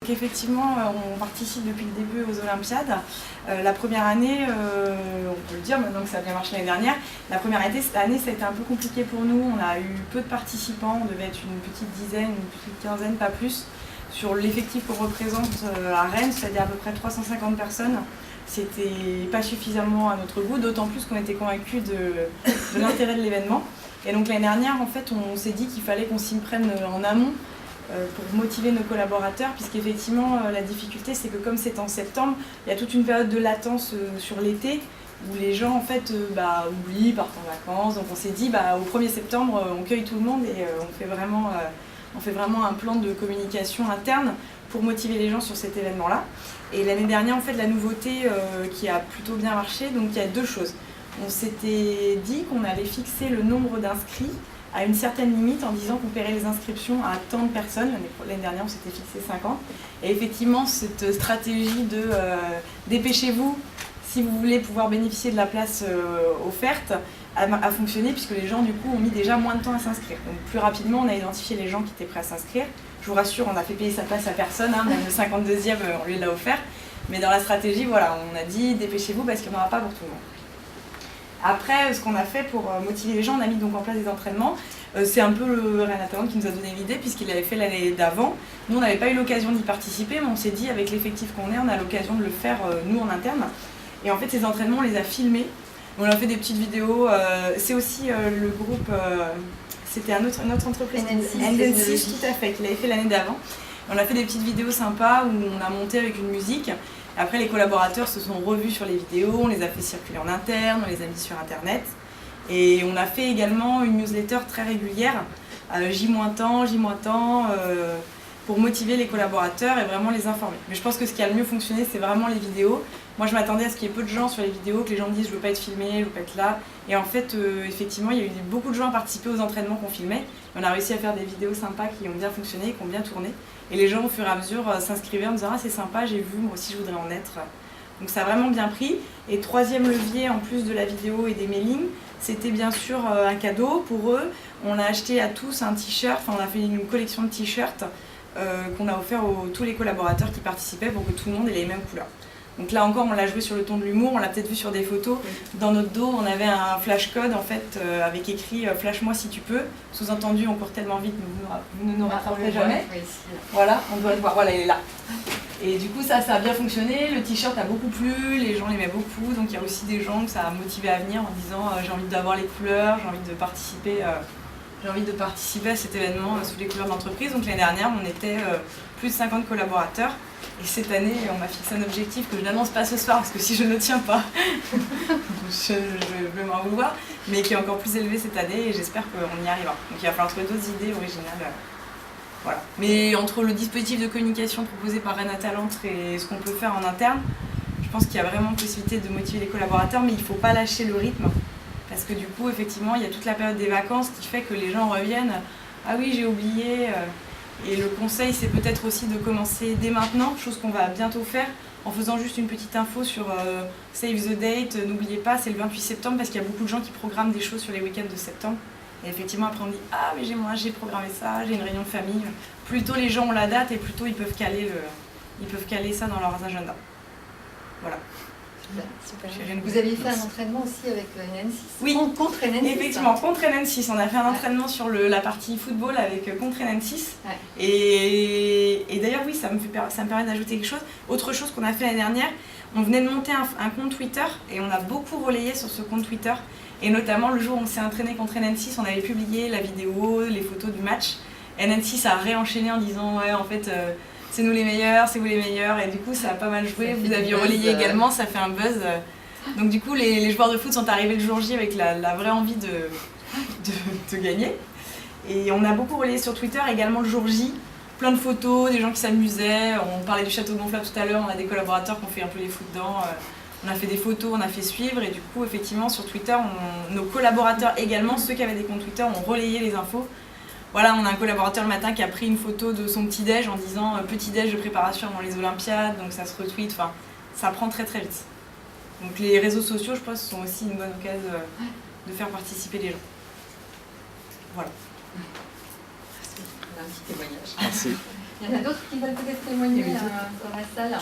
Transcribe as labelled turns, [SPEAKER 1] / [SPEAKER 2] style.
[SPEAKER 1] Effectivement, on participe depuis le début aux Olympiades. La première année, on peut le dire maintenant que ça a bien marché l'année dernière, la première année, ça a été un peu compliqué pour nous. On a eu peu de participants, on devait être une petite dizaine, une petite quinzaine, pas plus. Sur l'effectif qu'on représente à Rennes, c'est-à-dire à peu près 350 personnes, c'était pas suffisamment à notre goût, d'autant plus qu'on était convaincus de l'intérêt de l'événement. Et donc l'année dernière, en fait, on s'est dit qu'il fallait qu'on s'y prenne en amont pour motiver nos collaborateurs, puisqu'effectivement la difficulté c'est que comme c'est en septembre, il y a toute une période de latence sur l'été où les gens en fait oublient, partent en vacances. Donc on s'est dit au 1er septembre on cueille tout le monde et on fait vraiment un plan de communication interne pour motiver les gens sur cet événement-là. Et l'année dernière en fait la nouveauté qui a plutôt bien marché, donc il y a deux choses. On s'était dit qu'on allait fixer le nombre d'inscrits à une certaine limite en disant qu'on paierait les inscriptions à tant de personnes. L'année dernière, on s'était fixé 50. Et effectivement, cette stratégie de dépêchez-vous si vous voulez pouvoir bénéficier de la place offerte a fonctionné puisque les gens du coup ont mis déjà moins de temps à s'inscrire. Donc plus rapidement, on a identifié les gens qui étaient prêts à s'inscrire. Je vous rassure, on a fait payer sa place à personne, même le 52e, on lui l'a offert. Mais dans la stratégie, voilà, on a dit dépêchez-vous parce qu'il n'y en aura pas pour tout le monde. Après, ce qu'on a fait pour motiver les gens, on a mis donc en place des entraînements. C'est un peu le Rennes Talent qui nous a donné l'idée puisqu'il l'avait fait l'année d'avant. Nous, on n'avait pas eu l'occasion d'y participer, mais on s'est dit avec l'effectif qu'on est, on a l'occasion de le faire nous en interne. Et en fait, ces entraînements, on les a filmés. On a fait des petites vidéos. C'est aussi le groupe, c'était notre entreprise, NN6, tout à fait, qui l'avait fait l'année d'avant. On a fait des petites vidéos sympas où on a monté avec une musique. Après, les collaborateurs se sont revus sur les vidéos, on les a fait circuler en interne, on les a mis sur internet. Et on a fait également une newsletter très régulière, J-temps, pour motiver les collaborateurs et vraiment les informer. Mais je pense que ce qui a le mieux fonctionné, c'est vraiment les vidéos. Moi, je m'attendais à ce qu'il y ait peu de gens sur les vidéos, que les gens me disent je veux pas être filmé, je veux pas être là. Et en fait, effectivement, il y a eu beaucoup de gens à participer aux entraînements qu'on filmait. Et on a réussi à faire des vidéos sympas qui ont bien fonctionné, qui ont bien tourné. Et les gens, au fur et à mesure, s'inscrivaient en disant ah c'est sympa, j'ai vu, moi aussi je voudrais en être. Donc ça a vraiment bien pris. Et troisième levier, en plus de la vidéo et des mailings, c'était bien sûr un cadeau pour eux. On a acheté à tous un t-shirt, on a fait une collection de t-shirts qu'on a offert à tous les collaborateurs qui participaient pour que tout le monde ait les mêmes couleurs. Donc là encore, on l'a joué sur le ton de l'humour, on l'a peut-être vu sur des photos. Dans notre dos, on avait un flash code en fait, avec écrit « Flash-moi si tu peux ». Sous-entendu, on court tellement vite, vous ne nous rattraperez jamais. Voilà, on doit le voir, voilà, il est là. Et du coup, ça a bien fonctionné, le t-shirt a beaucoup plu, les gens l'aimaient beaucoup. Donc il y a aussi des gens que ça a motivé à venir en disant « J'ai envie d'avoir les couleurs, j'ai envie de participer à cet événement sous les couleurs de l'entreprise ». Donc l'année dernière, on était plus de 50 collaborateurs. Et cette année, on m'a fixé un objectif que je n'annonce pas ce soir, parce que si je ne tiens pas, je vais m'en vouloir, mais qui est encore plus élevé cette année, et j'espère qu'on y arrivera. Donc il va falloir trouver d'autres idées originales. Voilà. Mais entre le dispositif de communication proposé par Rennes Talent et ce qu'on peut faire en interne, je pense qu'il y a vraiment possibilité de motiver les collaborateurs, mais il ne faut pas lâcher le rythme. Parce que du coup, effectivement, il y a toute la période des vacances qui fait que les gens reviennent « Ah oui, j'ai oublié ». Et le conseil, c'est peut-être aussi de commencer dès maintenant, chose qu'on va bientôt faire, en faisant juste une petite info sur Save the Date. N'oubliez pas, c'est le 28 septembre, parce qu'il y a beaucoup de gens qui programment des choses sur les week-ends de septembre. Et effectivement, après on dit « Ah, mais j'ai programmé ça, j'ai une réunion de famille ». Plus tôt les gens ont la date, et plus tôt ils peuvent caler ça dans leurs agendas. Voilà.
[SPEAKER 2] Super. Vous aviez fait un entraînement aussi avec NN6.
[SPEAKER 1] Oui,
[SPEAKER 2] contre NN6.
[SPEAKER 1] Effectivement, contre NN6. On a fait un entraînement sur la partie football avec contre NN6. Ouais. Et d'ailleurs, oui, ça me permet d'ajouter quelque chose. Autre chose qu'on a fait l'année dernière, on venait de monter un compte Twitter et on a beaucoup relayé sur ce compte Twitter. Et notamment, le jour où on s'est entraîné contre NN6, on avait publié la vidéo, les photos du match. NN6 a réenchaîné en disant ouais, en fait, c'est nous les meilleurs, c'est vous les meilleurs, et du coup ça a pas mal joué, vous aviez relayé également, ça fait un buzz. Donc du coup les joueurs de foot sont arrivés le jour J avec la vraie envie de gagner. Et on a beaucoup relayé sur Twitter également le jour J, plein de photos, des gens qui s'amusaient, on parlait du château gonflable tout à l'heure, on a des collaborateurs qui ont fait un peu les foot dedans, on a fait des photos, on a fait suivre, et du coup effectivement sur Twitter, nos collaborateurs également, ceux qui avaient des comptes Twitter, ont relayé les infos. Voilà, on a un collaborateur le matin qui a pris une photo de son petit-déj en disant petit-déj de préparation avant les Olympiades, donc ça se retweet, enfin, ça prend très très vite. Donc les réseaux sociaux, je pense, sont aussi une bonne occasion de faire participer les gens. Voilà.
[SPEAKER 2] Un petit témoignage.
[SPEAKER 3] Merci.
[SPEAKER 2] Il y en a d'autres qui veulent peut-être témoigner dans la salle.